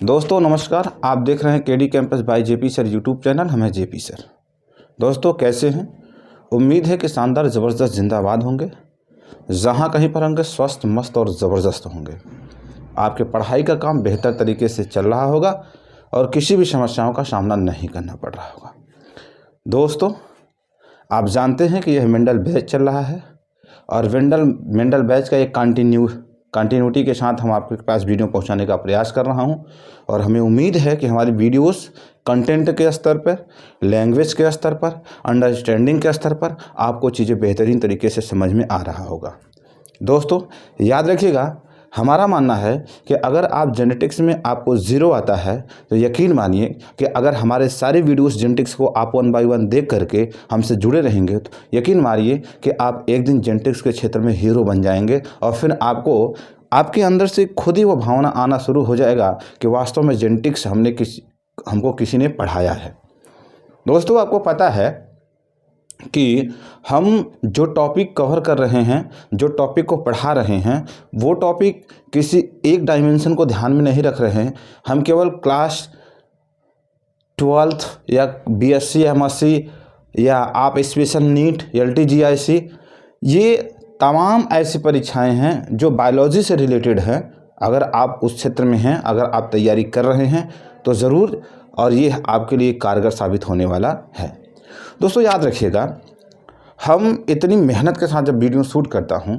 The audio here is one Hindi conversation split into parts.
दोस्तों नमस्कार, आप देख रहे हैं KD campus bye JP sir YouTube channel. हम हैं जेपी सर। दोस्तों कैसे हैं? उम्मीद है कि शानदार ज़बरदस्त जिंदाबाद होंगे। जहां कहीं पर होंगे स्वस्थ मस्त और ज़बरदस्त होंगे। आपके पढ़ाई का काम बेहतर तरीके से चल रहा होगा और किसी भी समस्याओं का सामना नहीं करना पड़ रहा होगा। दोस्तों आप जानते हैं कि यह मेंडल बैच चल रहा है और मेंडल बैच का एक कंटिन्यूटी के साथ हम आपके पास वीडियो पहुंचाने का प्रयास कर रहा हूं और हमें उम्मीद है कि हमारी वीडियोस कंटेंट के स्तर पर, लैंग्वेज के स्तर पर, अंडरस्टैंडिंग के स्तर पर आपको चीज़ें बेहतरीन तरीके से समझ में आ रहा होगा। दोस्तों याद रखिएगा, हमारा मानना है कि अगर आप जेनेटिक्स में आपको 0 आता है तो यकीन मानिए कि अगर हमारे सारे वीडियोस जेनेटिक्स को आप 1 बाय 1 देख करके हमसे जुड़े रहेंगे तो यकीन मानिए कि आप एक दिन जेनेटिक्स के क्षेत्र में हीरो बन जाएंगे और फिर आपके अंदर से खुद ही वो भावना आना शुरू हो जाएगा कि वास्तव में जेनेटिक्स हमको किसी ने पढ़ाया है। दोस्तों आपको पता है कि हम जो टॉपिक कवर कर रहे हैं, जो टॉपिक को पढ़ा रहे हैं, वो टॉपिक किसी एक डायमेंशन को ध्यान में नहीं रख रहे हैं। हम केवल क्लास 12th या बीएससी एमएससी या आप स्पेशल नीट LTGIC, ये तमाम ऐसी परीक्षाएं हैं जो बायोलॉजी से रिलेटेड हैं। अगर आप उस क्षेत्र में हैं, अगर आप तैयारी कर रहे हैं तो ज़रूर, और ये आपके लिए कारगर साबित होने वाला है। दोस्तों याद रखिएगा, हम इतनी मेहनत के साथ जब वीडियो शूट करता हूं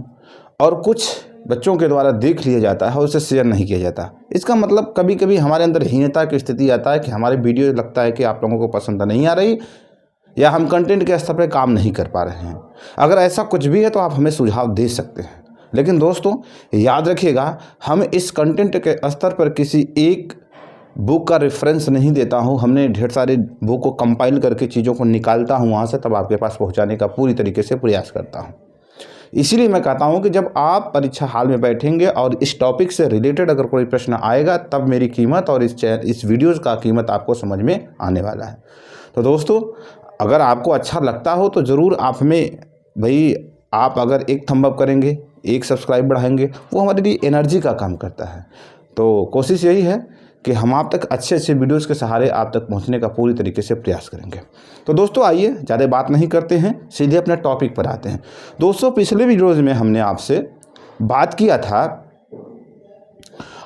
और कुछ बच्चों के द्वारा देख लिया जाता है और उसे शेयर नहीं किया जाता, इसका मतलब कभी कभी हमारे अंदर हीनता की स्थिति आता है कि हमारी वीडियो लगता है कि आप लोगों को पसंद नहीं आ रही या हम कंटेंट के स्तर पर काम नहीं कर पा रहे हैं। अगर ऐसा कुछ भी है तो आप हमें सुझाव दे सकते हैं। लेकिन दोस्तों याद रखिएगा, हम इस कंटेंट के स्तर पर किसी एक बुक का रेफरेंस नहीं देता हूँ। हमने ढेर सारे बुक को कंपाइल करके चीज़ों को निकालता हूँ वहाँ से, तब आपके पास पहुँचाने का पूरी तरीके से प्रयास करता हूँ। इसीलिए मैं कहता हूँ कि जब आप परीक्षा हाल में बैठेंगे और इस टॉपिक से रिलेटेड अगर कोई प्रश्न आएगा तब मेरी कीमत और इस वीडियोज़ का कीमत आपको समझ में आने वाला है। तो दोस्तों अगर आपको अच्छा लगता हो तो ज़रूर आप हमें आप अगर एक थंब अप करेंगे, एक सब्सक्राइब बढ़ाएंगे, वो हमारे लिए एनर्जी का काम करता है। तो कोशिश यही है कि हम आप तक अच्छे अच्छे वीडियोज़ के सहारे आप तक पहुंचने का पूरी तरीके से प्रयास करेंगे। तो दोस्तों आइए ज़्यादा बात नहीं करते हैं, सीधे अपने टॉपिक पर आते हैं। दोस्तों पिछले वीडियोज़ में हमने आपसे बात किया था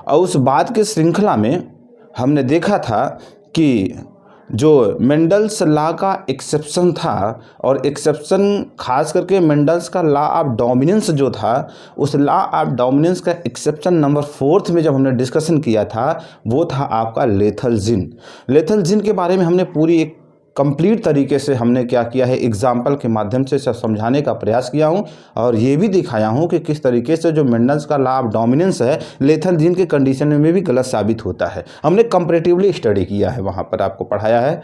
और उस बात के श्रृंखला में हमने देखा था कि जो मेंडल्स लॉ का एक्सेप्शन था, और एक्सेप्शन खास करके मेंडल्स का लॉ ऑफ डोमिनेंस जो था, उस लॉ ऑफ डोमिनेंस का एक्सेप्शन नंबर 4 में जब हमने डिस्कशन किया था वो था आपका लेथल जीन के बारे में हमने पूरी एक कंप्लीट तरीके से हमने क्या किया है, एग्जाम्पल के माध्यम से समझाने का प्रयास किया हूं और ये भी दिखाया हूं कि किस तरीके से जो मेंडल्स का लॉ ऑफ डोमिनेंस है लेथल जीन के कंडीशन में भी गलत साबित होता है। हमने कंपैरेटिवली स्टडी किया है, वहां पर आपको पढ़ाया है।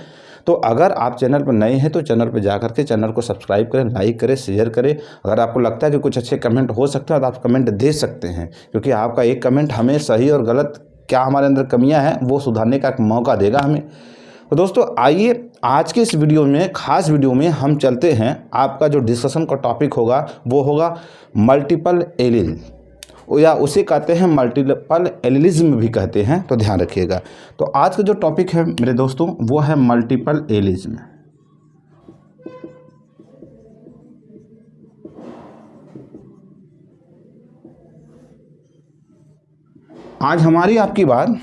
तो अगर आप चैनल पर नए हैं तो चैनल पर जाकर के चैनल को सब्सक्राइब करें, लाइक करें, शेयर करें। अगर आपको लगता है कि कुछ अच्छे कमेंट हो सकते हैं तो आप कमेंट दे सकते हैं, क्योंकि आपका एक कमेंट हमें सही और गलत क्या हमारे अंदर कमियाँ हैं वो सुधारने का एक मौका देगा हमें। तो दोस्तों आइए आज के इस वीडियो में, खास वीडियो में हम चलते हैं। आपका जो डिस्कशन का टॉपिक होगा वो होगा मल्टीपल एलील, या उसे कहते हैं मल्टीपल एलिलिज्म भी कहते हैं, तो ध्यान रखिएगा। तो आज का जो टॉपिक है मेरे दोस्तों वो है मल्टीपल एलिज्म। आज हमारी आपकी बात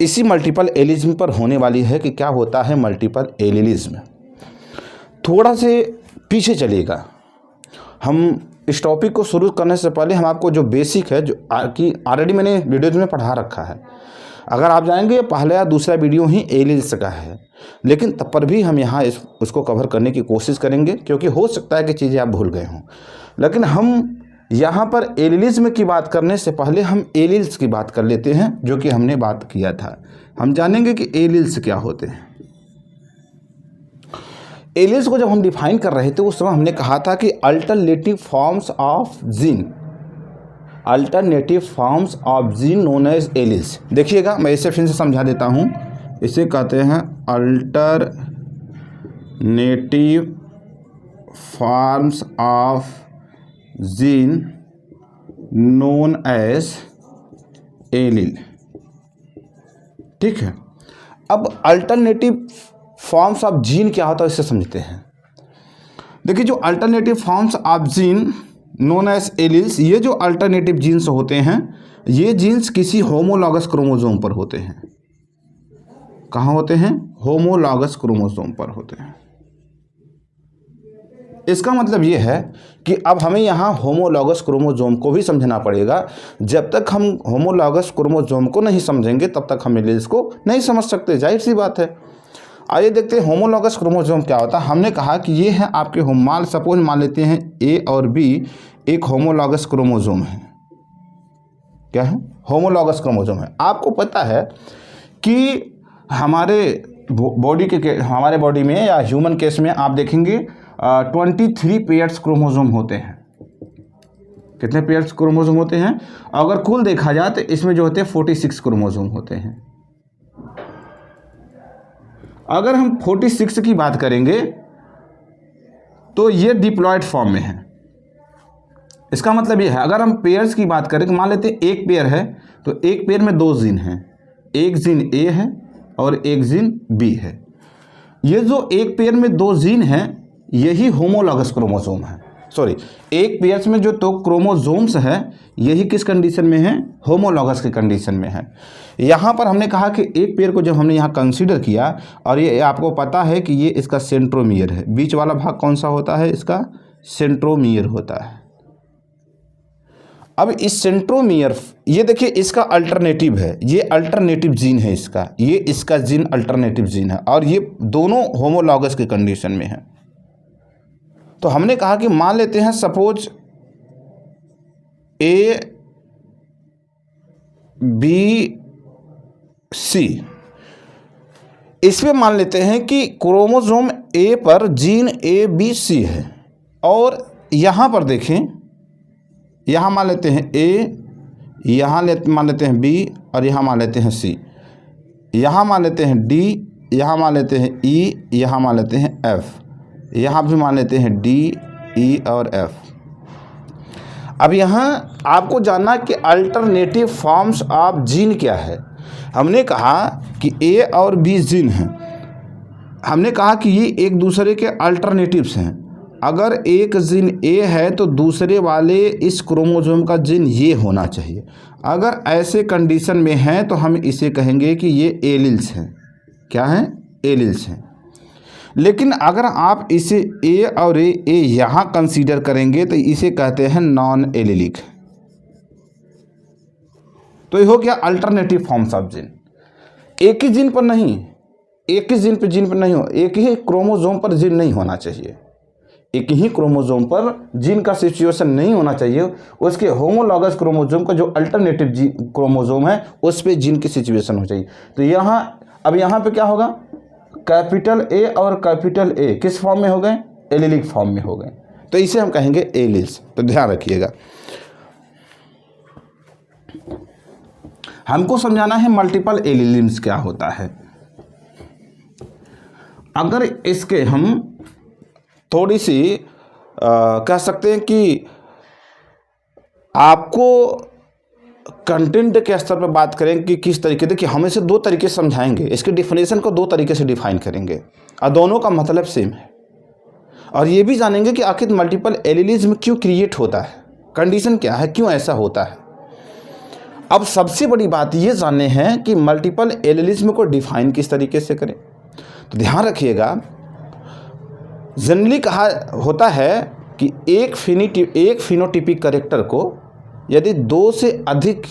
इसी मल्टीपल एलिज्म पर होने वाली है कि क्या होता है मल्टीपल एलिलिज्म। थोड़ा से पीछे चलिएगा, हम इस टॉपिक को शुरू करने से पहले हम आपको जो बेसिक है, जो कि ऑलरेडी मैंने वीडियोज में पढ़ा रखा है, अगर आप जाएंगे पहला या दूसरा वीडियो ही एलिल्स का है, लेकिन तब पर भी हम यहाँ उसको कवर करने की कोशिश करेंगे, क्योंकि हो सकता है कि चीज़ें आप भूल गए हों। लेकिन हम यहाँ पर एलिलिज्म की बात करने से पहले हम एलिल्स की बात कर लेते हैं, जो कि हमने बात किया था। हम जानेंगे कि एलिल्स क्या होते हैं। एलिल्स को जब हम डिफाइन कर रहे थे उस समय हमने कहा था कि alternative forms of gene known as alleles. देखिएगा मैं इसे फिर से समझा देता हूँ। इसे कहते हैं alternative forms of gene known as allele. ठीक है। अब अल्टरनेटिव फॉर्म्स ऑफ जीन क्या होता है इसे समझते हैं। देखिए जो alternative forms of gene known as alleles, ये जो अल्टरनेटिव जीन्स होते हैं ये जीन्स किसी होमोलॉगस क्रोमोसोम पर होते हैं। कहाँ होते हैं? होमोलॉगस क्रोमोसोम पर होते हैं। इसका मतलब ये है कि अब हमें यहाँ होमोलॉगस क्रोमोसोम को भी समझना पड़ेगा। जब तक हम होमोलॉगस क्रोमोसोम को नहीं समझेंगे तब तक हम एलील्स को नहीं समझ सकते, जाहिर सी बात है। आइए देखते हैं होमोलॉगस क्रोमोसोम क्या होता है। हमने कहा कि ये है आपके सपोज मान लेते हैं ए और बी एक होमोलॉगस क्रोमोसोम है। क्या है? होमोलॉगस क्रोमोसोम है। आपको पता है कि हमारे बॉडी में या ह्यूमन केस में आप देखेंगे 23 पेयर्स क्रोमोसोम होते हैं। कितने पेयर्स क्रोमोसोम होते हैं? अगर कुल देखा जाए तो इसमें जो होते हैं 46 क्रोमोसोम होते हैं। अगर हम 46 की बात करेंगे तो ये डिप्लॉयड फॉर्म में है। इसका मतलब ये है अगर हम पेयर्स की बात करें, मान लेते हैं एक पेयर है तो एक पेयर में 2 जीन हैं, एक जीन ए है और एक जीन बी है। ये जो एक पेयर में 2 जीन हैं यही होमोलॉगस क्रोमोसोम है। सॉरी, एक पेयर्स में जो 2 क्रोमोसोम्स हैं यही किस कंडीशन में है? होमोलॉगस की कंडीशन में है। यहाँ पर हमने कहा कि एक पेयर को जब हमने यहाँ कंसीडर किया और ये आपको पता है कि ये इसका सेंट्रोमियर है। बीच वाला भाग कौन सा होता है? इसका सेंट्रोमियर होता है। अब इस सेंट्रोमियर, ये देखिए इसका अल्टरनेटिव है, ये अल्टरनेटिव जीन है इसका, ये इसका जीन अल्टरनेटिव जीन है और ये दोनों होमोलॉगस के कंडीशन में है। तो हमने कहा कि मान लेते हैं सपोज ए बी सी, इसमें मान लेते हैं कि क्रोमोसोम ए पर जीन ए बी सी है और यहाँ पर देखें, यहाँ मान लेते हैं ए, यहाँ मान लेते हैं बी और यहाँ मान लेते हैं सी, यहाँ मान लेते हैं डी, यहाँ मान लेते हैं ई, यहाँ मान लेते हैं एफ, यहाँ भी मान लेते हैं डी, ई और एफ। अब यहाँ आपको जानना कि अल्टरनेटिव फॉर्म्स ऑफ जीन क्या है। हमने कहा कि ए और बी जीन हैं, हमने कहा कि ये एक दूसरे के अल्टरनेटिव्स हैं। अगर एक जीन ए है तो दूसरे वाले इस क्रोमोसोम का जीन ये होना चाहिए। अगर ऐसे कंडीशन में है तो हम इसे कहेंगे कि ये एलील्स हैं। क्या हैं? एलील्स हैं। लेकिन अगर आप इसे ए और ए यहाँ कंसीडर करेंगे तो इसे कहते हैं नॉन एलिलिक। तो ये हो गया अल्टरनेटिव फॉर्म्स ऑफ जीन। एक ही जीन पर नहीं, एक ही जीन पर नहीं हो, एक ही क्रोमोसोम पर जीन नहीं होना चाहिए। एक ही क्रोमोसोम पर जीन का सिचुएशन नहीं होना चाहिए, उसके होमोलॉगस क्रोमोसोम का जो अल्टरनेटिव क्रोमोसोम है उस पे जीन की सिचुएशन हो चाहिए। तो यहाँ अब यहाँ पे क्या होगा? कैपिटल ए और कैपिटल ए किस फॉर्म में हो गए? एलिलिक फॉर्म में हो गए। तो इसे हम कहेंगे एलील्स। तो ध्यान रखिएगा, हमको समझाना है मल्टीपल एलीलिम्स क्या होता है। अगर इसके हम थोड़ी सी कह सकते हैं कि आपको कंटेंट के स्तर पर बात करें कि किस तरीके, देखिए हम इसे 2 तरीके से समझाएंगे, इसके डिफिनेशन को 2 तरीके से डिफाइन करेंगे और दोनों का मतलब सेम है। और ये भी जानेंगे कि आखिर मल्टीपल एलीलिज्म क्यों क्रिएट होता है, कंडीशन क्या है, क्यों ऐसा होता है। अब सबसे बड़ी बात ये जानने हैं कि मल्टीपल एलीलिज्म को डिफाइन किस तरीके से करें। तो ध्यान रखिएगा, जनरली कहा होता है कि एक फिनोटिपिक कैरेक्टर को यदि 2 से अधिक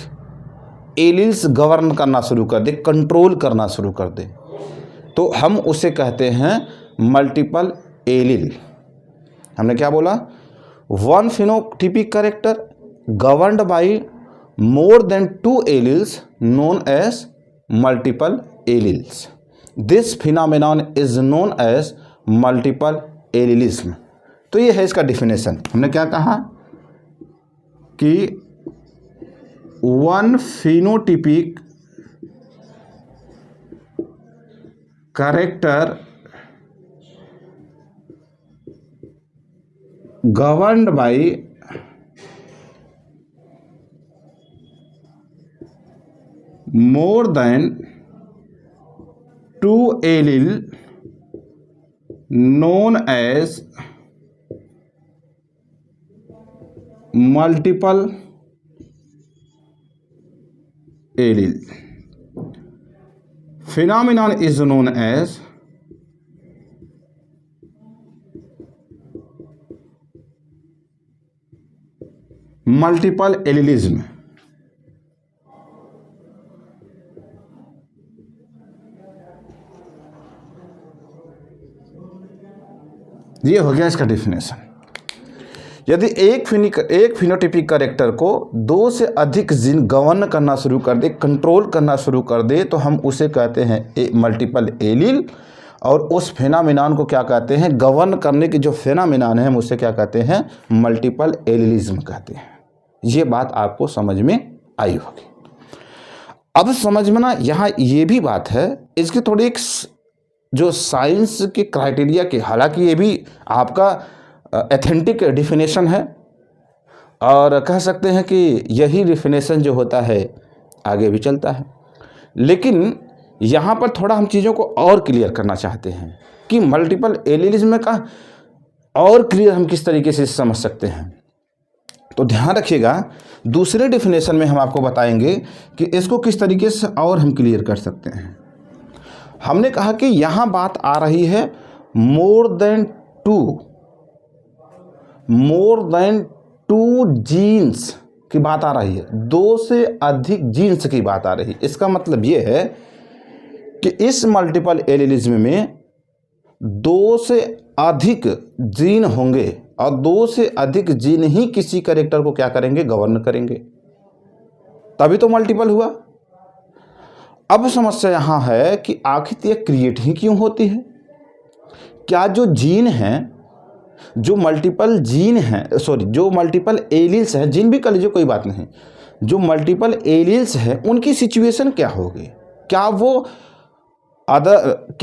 एलील्स गवर्न करना शुरू कर दे, कंट्रोल करना शुरू कर दे, तो हम उसे कहते हैं मल्टीपल एलील। हमने क्या बोला? 1 phenotypic character governed bye more than 2 alleles known as multiple alleles. This phenomenon is known as multiple allelism. तो ये है इसका डिफिनेशन। हमने क्या कहा कि 1 phenotypic character governed by more than two allele known as multiple allele. Phenomenon is known as multiple allelism. ये हो गया इसका डेफिनेशन। यदि एक फिनोटाइपिक कैरेक्टर को दो से अधिक जीन गवर्न करना शुरू कर दे, कंट्रोल करना शुरू कर दे, तो हम उसे कहते हैं मल्टीपल एलील। और उस फेनामिनान को क्या कहते हैं, गवर्न करने की जो फेनामिनान है हम उसे क्या कहते हैं, मल्टीपल एलिलिज्म कहते हैं। ये बात आपको समझ में आई होगी। अब समझना यहाँ ये भी बात है, इसकी थोड़ी एक जो साइंस के क्राइटेरिया के, हालांकि ये भी आपका एथेंटिक डिफिनेशन है और कह सकते हैं कि यही डिफिनेशन जो होता है आगे भी चलता है, लेकिन यहाँ पर थोड़ा हम चीज़ों को और क्लियर करना चाहते हैं कि मल्टीपल एलिलिज्म का और क्लियर हम किस तरीके से समझ सकते हैं। तो ध्यान रखिएगा, दूसरे डिफिनेशन में हम आपको बताएंगे कि इसको किस तरीके से और हम क्लियर कर सकते हैं। हमने कहा कि यहाँ बात आ रही है मोर देन टू जीन्स की बात आ रही है, दो से अधिक जीन्स की बात आ रही है। इसका मतलब ये है कि इस मल्टीपल एलिलिज्म में दो से अधिक जीन होंगे और दो से अधिक जीन ही किसी कैरेक्टर को क्या करेंगे, गवर्न करेंगे, तभी तो मल्टीपल हुआ। अब समस्या यहाँ है कि आखिर ये क्रिएट ही क्यों होती है। क्या जो जीन हैं, जो मल्टीपल जीन हैं, जो मल्टीपल एलील्स हैं, जीन भी कर लीजिए कोई बात नहीं, जो मल्टीपल एलील्स हैं उनकी सिचुएशन क्या होगी, क्या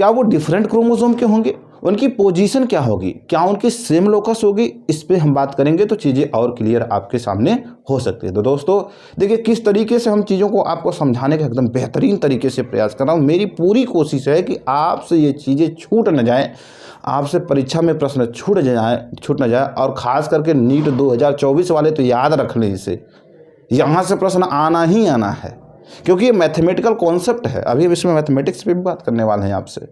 वो डिफरेंट क्रोमोसोम के होंगे, उनकी पोजीशन क्या होगी, क्या उनकी सेम लोकस होगी, इस पे हम बात करेंगे तो चीज़ें और क्लियर आपके सामने हो सकती है। तो दोस्तों देखिए किस तरीके से हम चीज़ों को आपको समझाने का एकदम बेहतरीन तरीके से प्रयास कर रहा हूँ। मेरी पूरी कोशिश है कि आपसे ये चीज़ें छूट न जाएँ, आपसे परीक्षा में प्रश्न छूट न जाए और ख़ास करके नीट 2024 वाले तो याद रख लें, इसे यहाँ से प्रश्न आना ही आना है, क्योंकि ये मैथमेटिकल कॉन्सेप्ट है। अभी हम इसमें मैथमेटिक्स पे भी बात करने वाले हैं आपसे।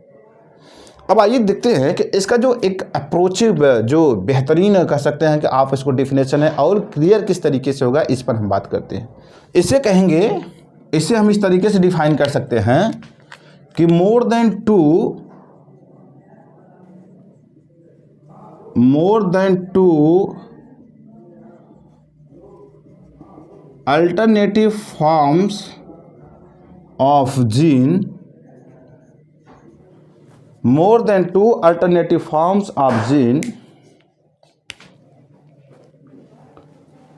अब आइए देखते हैं कि इसका जो एक अप्रोच जो बेहतरीन कह सकते हैं कि आप इसको डेफिनेशन है और क्लियर किस तरीके से होगा, इस पर हम बात करते हैं। इसे कहेंगे, इसे हम इस तरीके से डिफाइन कर सकते हैं कि more than two alternative forms of gene, more than two alternative forms of gene,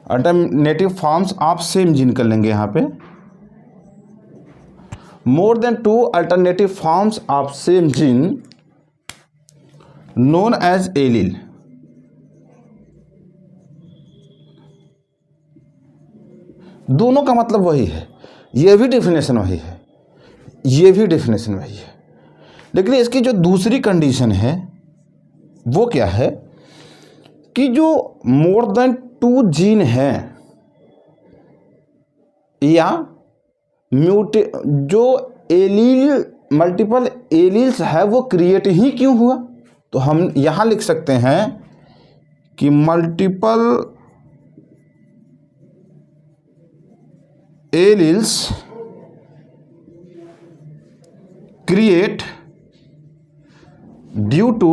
alternative forms of same gene कर लेंगे यहाँ पे, more than two alternative forms of same gene known as allele। दोनों का मतलब वही है, ये भी डेफिनेशन वही है, ये भी डेफिनेशन वही है, लेकिन इसकी जो दूसरी कंडीशन है वो क्या है कि जो मोर देन टू जीन है या जो एलील मल्टीपल एलील्स है वो क्रिएट ही क्यों हुआ। तो हम यहाँ लिख सकते हैं कि multiple alleles create due to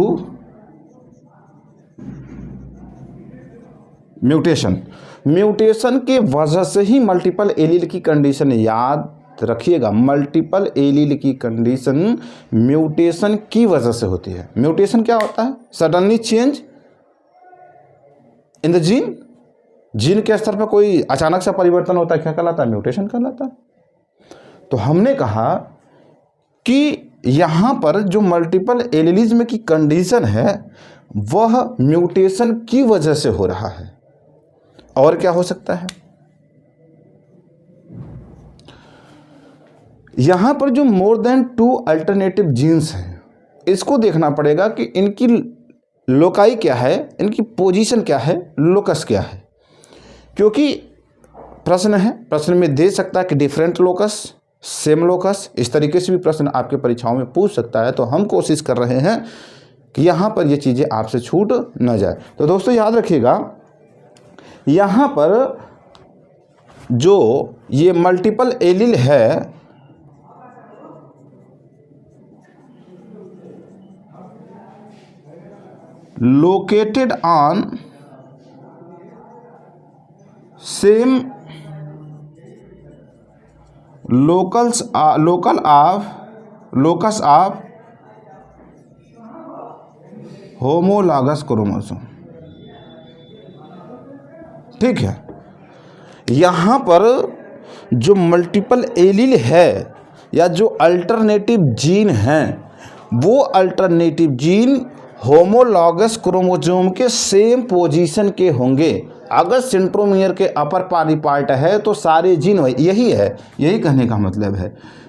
mutation के वजह से ही मल्टीपल एलील की कंडीशन, याद रखिएगा, मल्टीपल एलील की कंडीशन म्यूटेशन की वजह से होती है। म्यूटेशन क्या होता है, suddenly change in the gene के स्तर पर कोई अचानक सा परिवर्तन होता है, क्या कहलाता है, म्यूटेशन कहलाता है। तो हमने कहा कि यहाँ पर जो मल्टीपल एलिलिज्म की कंडीशन है वह म्यूटेशन की वजह से हो रहा है। और क्या हो सकता है, यहाँ पर जो मोर देन 2 अल्टरनेटिव जीन्स हैं, इसको देखना पड़ेगा कि इनकी लोकाई क्या है, इनकी पोजीशन क्या है, लोकस क्या है। क्योंकि प्रश्न है, प्रश्न में दे सकता है कि डिफरेंट लोकस, सेम लोकस, इस तरीके से भी प्रश्न आपके परीक्षाओं में पूछ सकता है। तो हम कोशिश कर रहे हैं कि यहाँ पर ये चीज़ें आपसे छूट न जाए। तो दोस्तों याद रखिएगा, यहाँ पर जो ये मल्टीपल एलील है, located on same locus of homologous chromosome. ठीक है, यहाँ पर जो मल्टीपल एलील है या जो अल्टरनेटिव जीन हैं, वो अल्टरनेटिव जीन होमोलॉगस क्रोमोसोम के सेम पोजीशन के होंगे। अगर सेंट्रोमियर के अपर पार्ट है तो सारे जीन यही है। यही कहने का मतलब है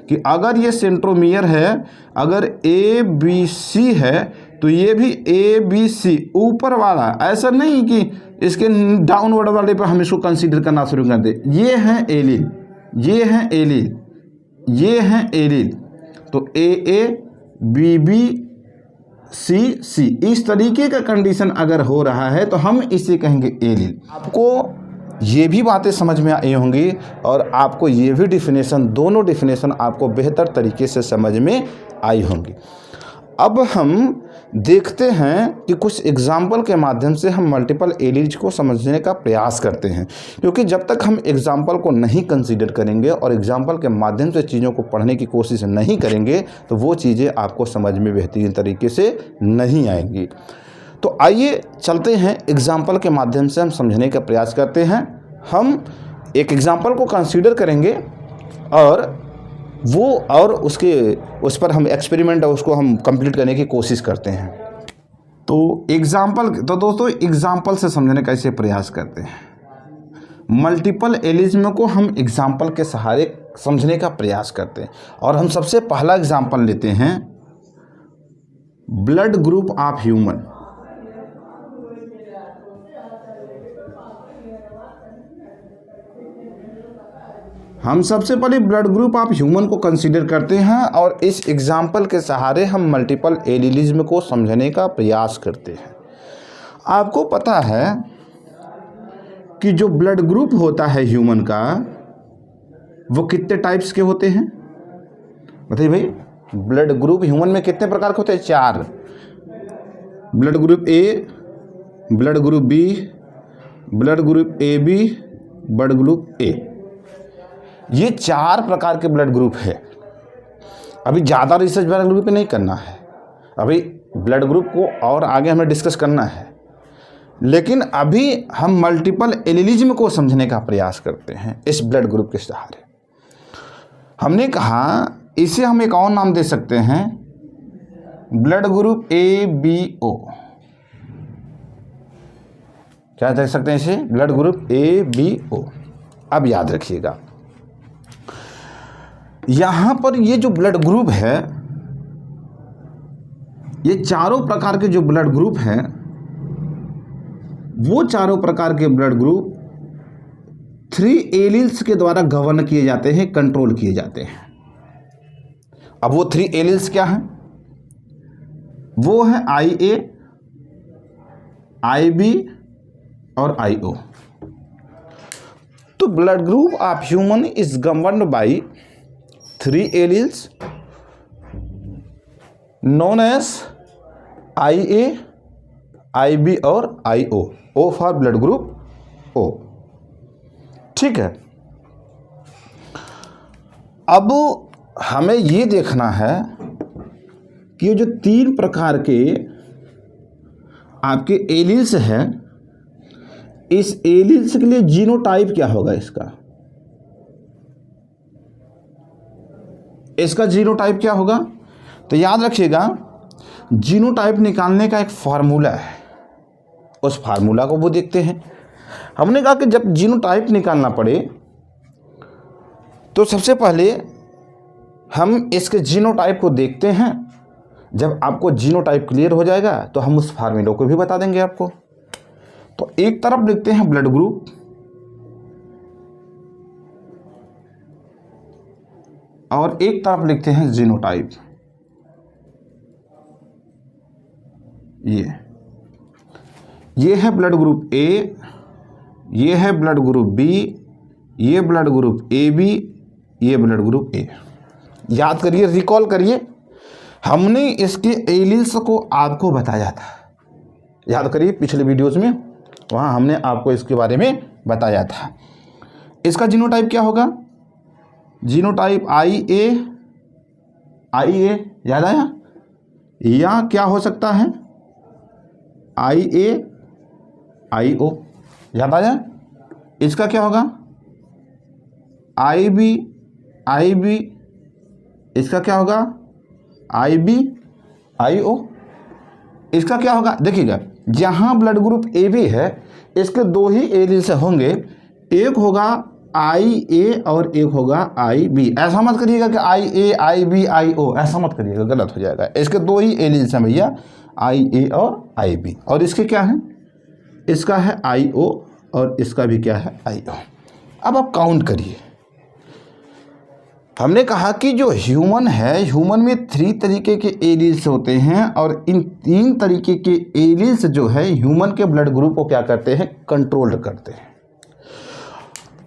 कि अगर ये सेंट्रोमियर है, अगर ABC है तो ये भी ABC ऊपर वाला, ऐसा नहीं कि इसके डाउनवर्ड वाले पर हम इसको कंसीडर करना शुरू कर दे। ये हैं एलील, ये हैं एलील, ये हैं एलील, तो AA BB C इस तरीके का कंडीशन अगर हो रहा है तो हम इसे कहेंगे एलील। आपको ये भी बातें समझ में आई होंगी और आपको ये भी डिफिनेशन, दोनों डिफिनेशन आपको बेहतर तरीके से समझ में आई होंगी। अब हम देखते हैं कि कुछ एग्जाम्पल के माध्यम से हम मल्टीपल एलील्स को समझने का प्रयास करते हैं, क्योंकि जब तक हम एग्जाम्पल को नहीं कंसीडर करेंगे और एग्जाम्पल के माध्यम से चीज़ों को पढ़ने की कोशिश नहीं करेंगे तो वो चीज़ें आपको समझ में बेहतरीन तरीके से नहीं आएंगी। तो आइए चलते हैं, एग्जाम्पल के माध्यम से हम समझने का प्रयास करते हैं। हम एक एग्जाम्पल को कंसीडर करेंगे और उस पर हम एक्सपेरिमेंट है उसको हम कंप्लीट करने की कोशिश करते हैं। तो दोस्तों एग्जाम्पल से समझने का इसे प्रयास करते हैं। मल्टीपल एलिज्म को हम एग्जाम्पल के सहारे समझने का प्रयास करते हैं और हम सबसे पहला एग्जाम्पल लेते हैं ब्लड ग्रुप ऑफ ह्यूमन। हम सबसे पहले ब्लड ग्रुप ऑफ ह्यूमन को कंसीडर करते हैं और इस एग्जाम्पल के सहारे हम मल्टीपल एलिलिज्म को समझने का प्रयास करते हैं। आपको पता है कि जो ब्लड ग्रुप होता है ह्यूमन का, वो कितने टाइप्स के होते हैं बताइए भाई। ब्लड ग्रुप ह्यूमन में कितने प्रकार के होते हैं? 4। Blood group A, blood group B, blood group AB, blood group A। ये 4 प्रकार के ब्लड ग्रुप है। अभी ज़्यादा रिसर्च ब्लड ग्रुप पे नहीं करना है, अभी ब्लड ग्रुप को और आगे हमें डिस्कस करना है, लेकिन अभी हम मल्टीपल एलिलिज्म को समझने का प्रयास करते हैं इस ब्लड ग्रुप के सहारे। हमने कहा इसे हम एक और नाम दे सकते हैं, ब्लड ग्रुप ABO। क्या देख सकते हैं इसे? Blood group ABO। अब याद रखिएगा, यहाँ पर ये जो ब्लड ग्रुप है, ये चारों प्रकार के जो ब्लड ग्रुप हैं, वो चारों प्रकार के ब्लड ग्रुप 3 एलील्स के द्वारा गवर्न किए जाते हैं, कंट्रोल किए जाते हैं। अब वो 3 एलील्स क्या हैं? वो है IA, IB और IO। तो blood group of human is governed by 3 alleles known as IA, IB और IO। O for blood group O। ठीक है, अब हमें ये देखना है कि ये जो 3 प्रकार के आपके एलील्स हैं, इस एलील्स के लिए जीनोटाइप क्या होगा? इसका जीनोटाइप क्या होगा? तो याद रखिएगा, जीनोटाइप निकालने का एक फार्मूला है, उस फार्मूला को वो देखते हैं। हमने कहा कि जब जीनोटाइप निकालना पड़े तो सबसे पहले हम इसके जीनोटाइप को देखते हैं। जब आपको जीनोटाइप क्लियर हो जाएगा तो हम उस फार्मूले को भी बता देंगे आपको। तो एक तरफ लिखते हैं ब्लड ग्रुप और एक तरफ लिखते हैं जीनोटाइप। ये है ब्लड ग्रुप ए, ये है ब्लड ग्रुप बी, ये ब्लड ग्रुप ए बी, ये ब्लड ग्रुप ए। याद करिए, रिकॉल करिए, हमने इसके एलील्स को आपको बताया था। याद करिए पिछले वीडियोस में, वहाँ हमने आपको इसके बारे में बताया था। इसका जीनोटाइप क्या होगा? जीनोटाइप आई ए, याद आया? या क्या हो सकता है? आई ए आई ओ, याद आया? इसका क्या होगा? आई बी, इसका क्या होगा? आई बी आई ओ। इसका क्या होगा? देखिएगा, जहाँ ब्लड ग्रुप ए बी है इसके दो ही एलील्स होंगे, एक होगा आई ए और एक होगा आई बी। ऐसा मत करिएगा कि आई ए आई बी आई ओ, ऐसा मत करिएगा, गलत हो जाएगा। इसके दो ही एलील्स हैं भैया, आई ए और आई बी। और इसके क्या है? इसका है आई ओ और इसका भी क्या है? आई ओ। अब आप काउंट करिए। हमने कहा कि जो ह्यूमन है, ह्यूमन में 3 तरीके के एलील्स होते हैं और इन 3 तरीके के एलील्स जो है ह्यूमन के ब्लड ग्रुप को क्या करते हैं? कंट्रोल करते हैं।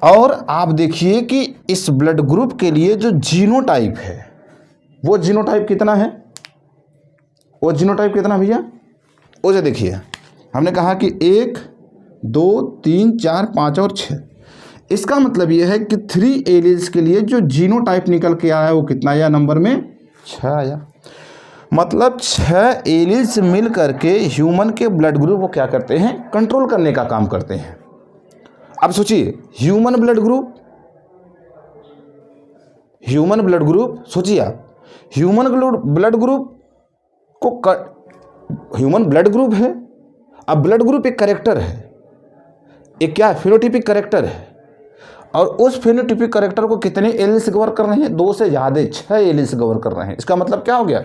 और आप देखिए कि इस ब्लड ग्रुप के लिए जो जीनोटाइप है, वो जीनोटाइप कितना है? वो जीनोटाइप कितना भैया? उसे देखिए, हमने कहा कि 1 2 3 4 5 और 6। इसका मतलब ये है कि 3 एलील्स के लिए जो जीनोटाइप निकल के आया है वो कितना आया? नंबर में 6 आया। मतलब 6 एलील्स मिल करके ह्यूमन के ब्लड ग्रुप को क्या करते हैं? कंट्रोल करने का काम करते हैं। अब सोचिए, ह्यूमन ब्लड ग्रुप सोचिए आप, ह्यूमन ब्लड ग्रुप है। अब ब्लड ग्रुप एक कैरेक्टर है, एक क्या? फिनोटाइपिक कैरेक्टर है। और उस फिनोटाइपिक कैरेक्टर को कितने एलील्स कवर कर रहे हैं? 2 से ज़्यादा, 6 एलील्स कवर कर रहे हैं। इसका मतलब क्या हो गया?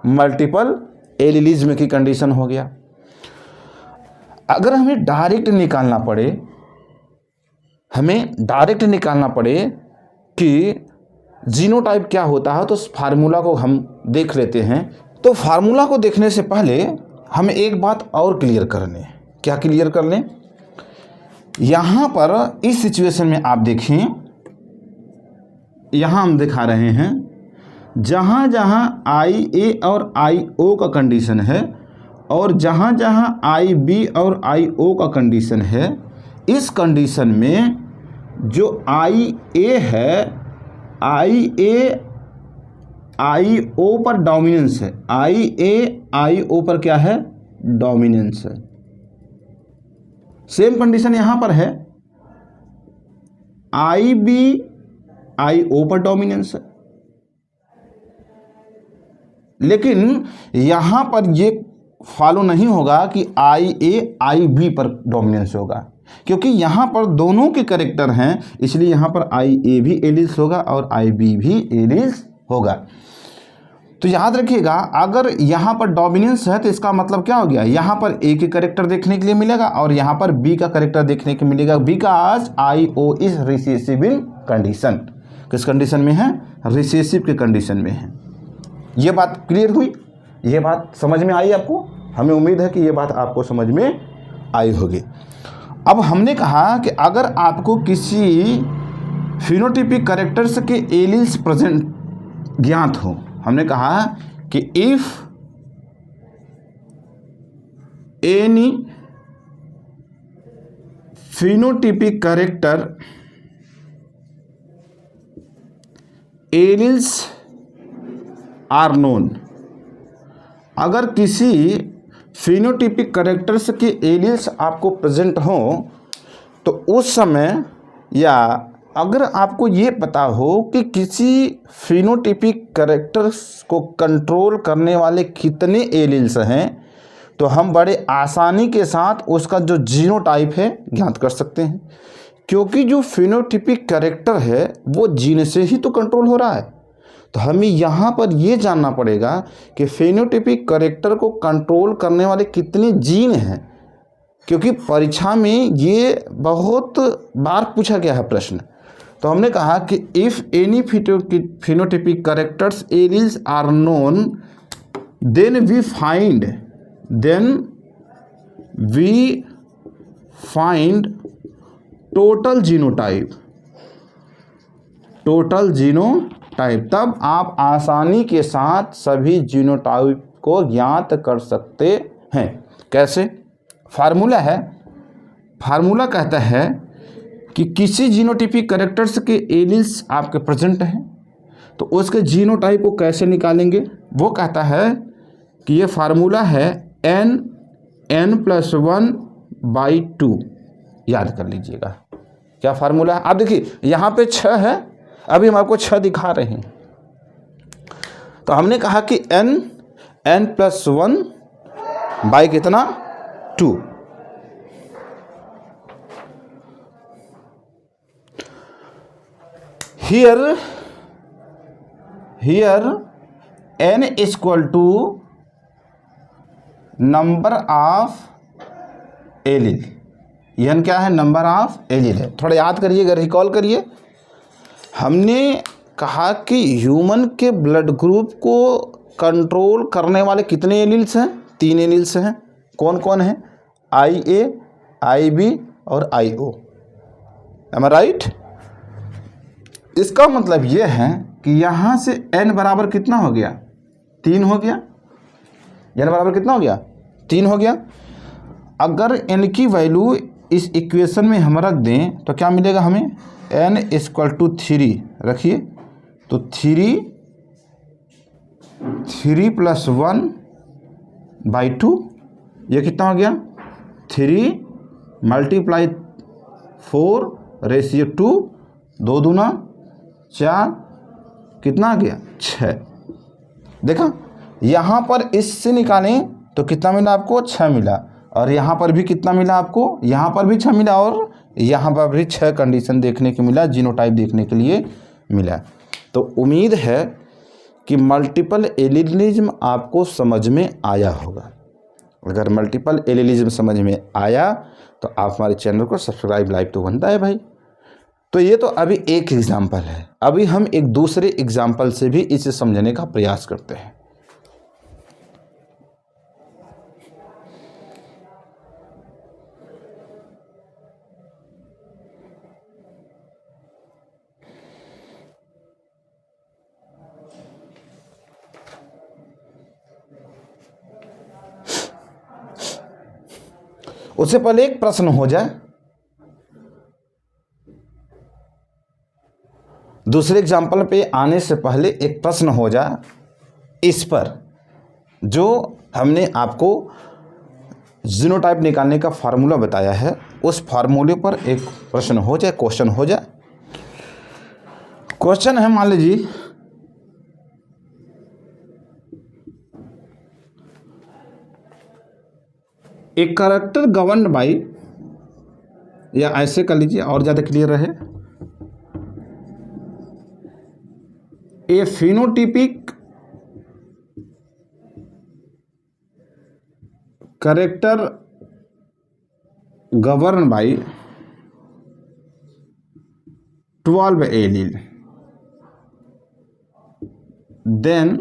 मल्टीपल एलीलिज्म की कंडीशन हो गया। अगर हमें डायरेक्ट निकालना पड़े कि जीनोटाइप क्या होता है, तो उस फार्मूला को हम देख लेते हैं। तो फार्मूला को देखने से पहले हमें एक बात और क्लियर कर लें। क्या क्लियर कर लें? यहाँ पर इस सिचुएशन में आप देखें, यहाँ हम दिखा रहे हैं, जहाँ जहाँ आई ए और आई ओ का कंडीशन है और जहाँ जहाँ आई बी और आई ओ का कंडीशन है, इस कंडीशन में जो आई ए है, आई ए आई ओ पर डोमिनेंस है, आई ए आई ओ पर क्या है? डोमिनेंस है। सेम कंडीशन यहां पर है, आई बी आई ओ पर डोमिनेंस है। लेकिन यहां पर ये फॉलो नहीं होगा कि आई ए आई बी पर डोमिनेंस होगा, क्योंकि यहां पर दोनों के कैरेक्टर हैं, इसलिए यहां पर आई ए भी एलील्स होगा और आई बी भी एलील्स होगा। तो याद रखिएगा, अगर यहाँ पर डोमिनेंस है तो इसका मतलब क्या हो गया? यहाँ पर ए के कैरेक्टर देखने के लिए मिलेगा और यहाँ पर बी का कैरेक्टर देखने के मिलेगा, because I O is recessive in condition. किस कंडीशन में है? रिसेसिव के कंडीशन में है। ये बात क्लियर हुई? ये बात समझ में आई आपको? हमें उम्मीद है कि ये बात आपको समझ में आई होगी। अब हमने कहा कि अगर आपको किसी फिनोटाइपिक कैरेक्टर्स के एलील्स प्रेजेंट ज्ञात हो, हमने कहा कि if any phenotypic character alleles are known, अगर किसी फिनोटाइपिक कैरेक्टर्स के एलील्स आपको प्रेजेंट हो तो उस समय, या अगर आपको ये पता हो कि किसी फिनोटाइपिक कैरेक्टर्स को कंट्रोल करने वाले कितने एलील्स हैं, तो हम बड़े आसानी के साथ उसका जो जीनोटाइप है ज्ञात कर सकते हैं। क्योंकि जो फिनोटाइपिक कैरेक्टर है वो जीन से ही तो कंट्रोल हो रहा है। तो हमें यहाँ पर ये जानना पड़ेगा कि फेनोटाइपिक कैरेक्टर को कंट्रोल करने वाले कितने जीन हैं, क्योंकि परीक्षा में ये बहुत बार पूछा गया है प्रश्न। तो हमने कहा कि if any phenotypic characters alleles are known then we find total genotype. तब आप आसानी के साथ सभी जीनोटाइप को ज्ञात कर सकते हैं। कैसे? फार्मूला कहता है कि किसी जीनोटाइपिक कैरेक्टर्स के एलील्स आपके प्रेजेंट हैं, तो उसके जीनोटाइप को कैसे निकालेंगे? वो कहता है कि ये फार्मूला है n+1/2। याद कर लीजिएगा क्या फार्मूला है। आप देखिए यहाँ पे 6 है, अभी हम आपको 6 दिखा रहे हैं। तो हमने कहा कि n+1 कितना 2। Here n equal to number of allele. n क्या है? नंबर ऑफ एलील है। थोड़ा याद करिएगा, रिकॉल करिए। हमने कहा कि ह्यूमन के ब्लड ग्रुप को कंट्रोल करने वाले कितने एलील्स हैं? 3 एलील्स हैं। कौन कौन है? IA, IB और IO। एम आई राइट? इसका मतलब ये है कि यहाँ से n बराबर कितना हो गया? 3 हो गया। n बराबर कितना हो गया? 3 हो गया। अगर n की वैल्यू इस इक्वेशन में हम रख दें तो क्या मिलेगा हमें? n = 3 रखिए, तो 3 + 1/2 ये कितना हो गया? 3 × 4/2, 2 दूना 4, कितना आ गया? 6। देखा, यहाँ पर इससे निकालें तो कितना मिला आपको? 6 मिला। और यहाँ पर भी कितना मिला आपको? यहाँ पर भी 6 मिला और यहाँ पर भी 6 कंडीशन देखने को मिला, जीनोटाइप देखने के लिए मिला। तो उम्मीद है कि मल्टीपल एलीलिज्म आपको समझ में आया होगा। अगर मल्टीपल एलीलिज्म समझ में आया तो आप हमारे चैनल को सब्सक्राइब, लाइक तो बनता है भाई। तो ये तो अभी एक एग्जाम्पल है। अभी हम एक दूसरे एग्जाम्पल से भी इसे समझने का प्रयास करते हैं। उससे पहले एक प्रश्न हो जाए, दूसरे एग्जाम्पल पे आने से पहले एक प्रश्न हो जाए इस पर, जो हमने आपको जीनोटाइप निकालने का फार्मूला बताया है, उस फार्मूले पर एक प्रश्न हो जाए, क्वेश्चन हो जाए। क्वेश्चन है, मान लीजिए एक कैरेक्टर गवर्न्ड बाय, या ऐसे कर लीजिए और ज़्यादा क्लियर रहे, a phenotypic character govern by 12 allele, then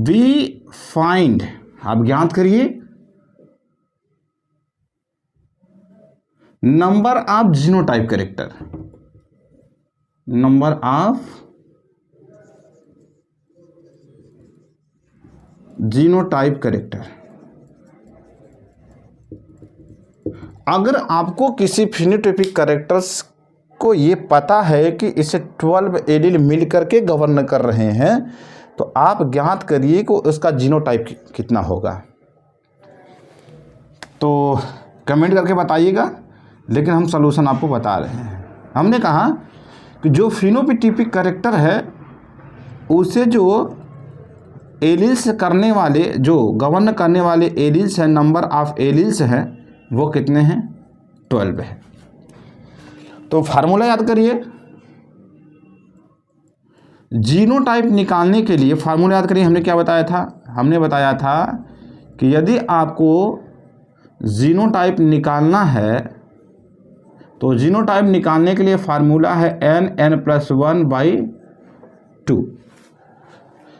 we find, आप ज्ञात करिए, number of genotype character, number of genotype character. अगर आपको किसी फिनोटाइपिक कैरेक्टर्स को ये पता है कि इसे 12 एलील मिल करके गवर्न कर रहे हैं, तो आप ज्ञात करिए कि उसका जीनोटाइप कितना होगा। तो कमेंट करके बताइएगा, लेकिन हम सलूशन आपको बता रहे हैं। हमने कहा कि जो फिनोटाइपिक कैरेक्टर है उसे जो एलील्स करने वाले, जो गवर्न करने वाले एलील्स हैं, नंबर ऑफ एलील्स हैं, वो कितने हैं? 12 है। तो फार्मूला याद करिए, जीनोटाइप निकालने के लिए फार्मूला याद करिए, हमने क्या बताया था? हमने बताया था कि यदि आपको जीनोटाइप निकालना है तो जीनोटाइप निकालने के लिए फार्मूला है n+1/2।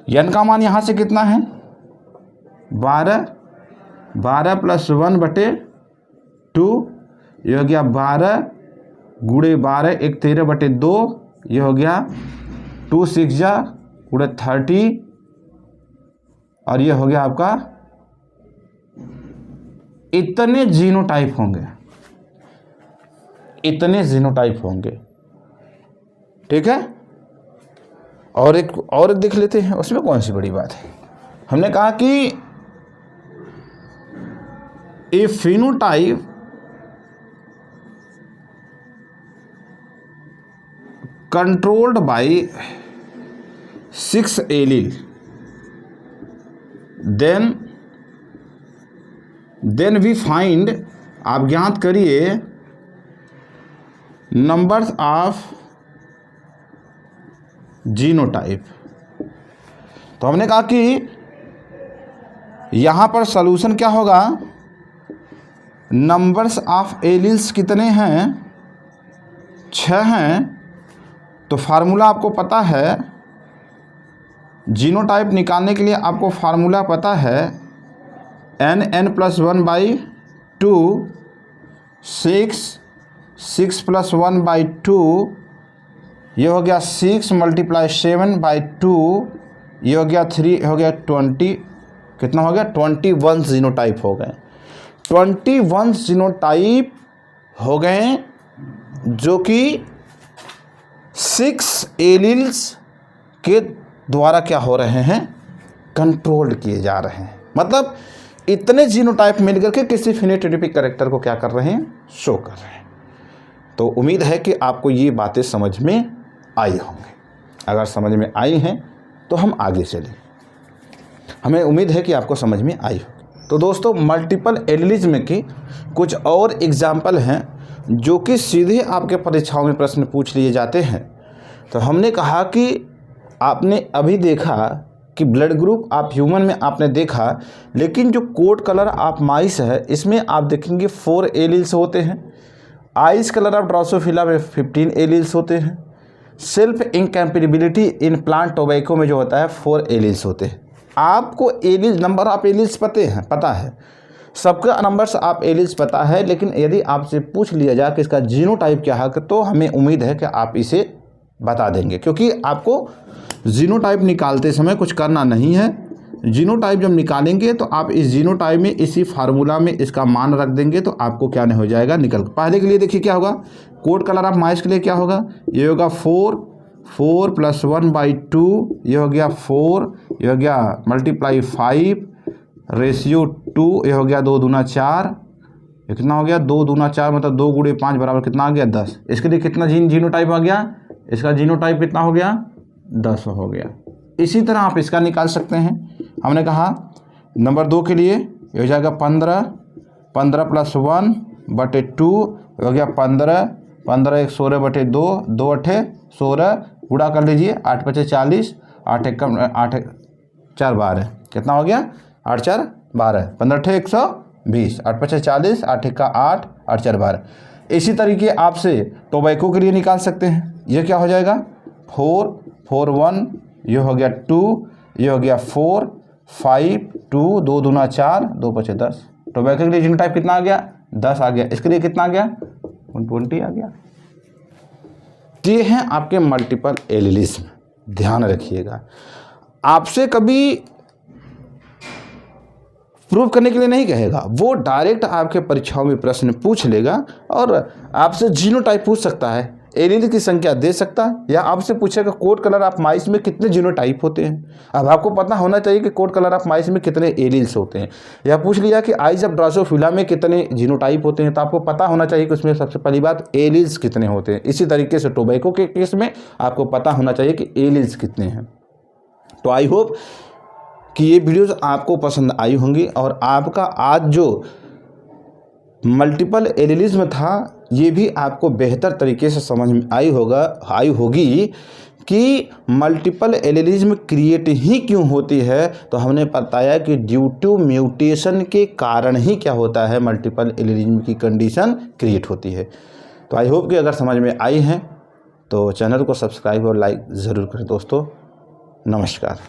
n का मान यहाँ से कितना है? 12 + 1/2, ये हो गया 12 × 12 = 13/2, ये हो गया 2 × 6 = 30, और ये हो गया आपका। इतने जीनोटाइप होंगे, इतने जीनोटाइप होंगे, ठीक है। और एक देख लेते हैं, उसमें कौन सी बड़ी बात है। हमने कहा कि a phenotype controlled by 6 allele, then we find, आप ज्ञात करिए नंबर्स ऑफ जीनोटाइप। तो हमने कहा कि यहाँ पर सॉल्यूशन क्या होगा? नंबर्स ऑफ एलील्स कितने हैं? 6 हैं। तो फार्मूला आपको पता है, जीनोटाइप निकालने के लिए आपको फार्मूला पता है n+1/2, 6 + 1/2, ये हो गया 6 × 7/2, ये हो गया 3, हो गया 20, कितना हो गया? 21 जीनोटाइप हो गए। 21 जीनोटाइप हो गए जो कि 6 एलील्स के द्वारा क्या हो रहे हैं? कंट्रोल्ड किए जा रहे हैं। मतलब इतने जीनोटाइप मिलकर के किसी फिनोटाइपिक कैरेक्टर को क्या कर रहे हैं? शो कर रहे हैं। तो उम्मीद है कि आपको ये बातें समझ में आई होंगी। अगर समझ में आई हैं तो हम आगे चलें। हमें उम्मीद है कि आपको समझ में आई होगी। तो दोस्तों, मल्टीपल एलिलिज्म की कुछ और एग्जाम्पल हैं जो कि सीधे आपके परीक्षाओं में प्रश्न पूछ लिए जाते हैं। तो हमने कहा कि आपने अभी देखा कि ब्लड ग्रुप आप ह्यूमन में आपने देखा, लेकिन जो कोड कलर आप माइस है इसमें आप देखेंगे 4 एलील्स होते हैं। आइस कलर ऑफ ड्रोसोफिला में 15 एलील्स होते हैं। Self incapability in plant tobacco में जो होता है 4 एलील्स होते हैं। आपको एलील्स, नंबर ऑफ एलील्स पता है, सबका नंबर्स आप एलील्स पता है, लेकिन यदि आपसे पूछ लिया जाए कि इसका जीनोटाइप क्या है तो हमें उम्मीद है कि आप इसे बता देंगे, क्योंकि आपको जीनोटाइप निकालते समय कुछ करना नहीं है। जीनोटाइप जब निकालेंगे तो आप इस जीनोटाइप में इसी फार्मूला में इसका मान रख देंगे तो आपको क्या नहीं हो जाएगा, निकल। पहले के लिए देखिए क्या होगा, कोड कलर ऑफ माइस के लिए क्या होगा? ये होगा 4 + 1/2, ये हो गया 4, ये हो गया × 5 रेशियो 2, ये हो गया 2 दूना 4, ये कितना हो गया? 2 दूना 4 मतलब 2 × 5 बराबर कितना आ गया? 10। इसके लिए कितना जीनोटाइप आ गया? इसका जीनोटाइप कितना हो गया? 10 हो गया। इसी तरह आप इसका निकाल सकते हैं। हमने कहा नंबर 2 के लिए ये हो जाएगा 15 + 1/2, हो गया 15 × 1 16/2, 2 × 8 16, गुणा कर लीजिए, 8 × 5 40, 8 × 4 12, कितना हो गया? 8 × 4 12, 15 × 8 120, 8 × 5 40, 8 × 8, 8 × 4 12। इसी तरीके आपसे टोबैको के लिए निकाल सकते हैं। ये क्या हो जाएगा? 4 4 1, ये हो गया 2, ये हो गया 4 5 2, 2 दूना 4, 2 × 5 10। टोबैको के लिए जीनोटाइप कितना आ गया? 10 आ गया। इसके लिए कितना आ गया? 120 आ गया। ये हैं आपके मल्टीपल एलिलिज्म। ध्यान रखिएगा, आपसे कभी प्रूव करने के लिए नहीं कहेगा, वो डायरेक्ट आपके परीक्षाओं में प्रश्न पूछ लेगा और आपसे जीनोटाइप पूछ सकता है, एलील की संख्या दे सकता है, या आपसे पूछेगा कोड कलर ऑफ माइस में कितने जीनोटाइप होते हैं। अब आपको पता होना चाहिए कि कोड कलर ऑफ माइस में कितने एलील्स होते हैं, या पूछ लिया कि आइस ऑफ ड्रोसोफिला में कितने जीनोटाइप होते हैं, तो आपको पता होना चाहिए कि उसमें सबसे पहली बात एलील्स कितने होते हैं। इसी तरीके से टोबैको के केस में आपको पता होना चाहिए कि एलील्स कितने हैं। तो आई होप कि ये वीडियोज़ आपको पसंद आई होंगी और आपका आज जो मल्टीपल एलिलिज्म था ये भी आपको बेहतर तरीके से समझ में आई होगी कि मल्टीपल एलिलिज्म क्रिएट ही क्यों होती है, तो हमने बताया कि ड्यू टू म्यूटेशन के कारण ही क्या होता है, मल्टीपल एलिलिज्म की कंडीशन क्रिएट होती है। तो आई होप कि अगर समझ में आई हैं तो चैनल को सब्सक्राइब और लाइक ज़रूर करें दोस्तों। नमस्कार।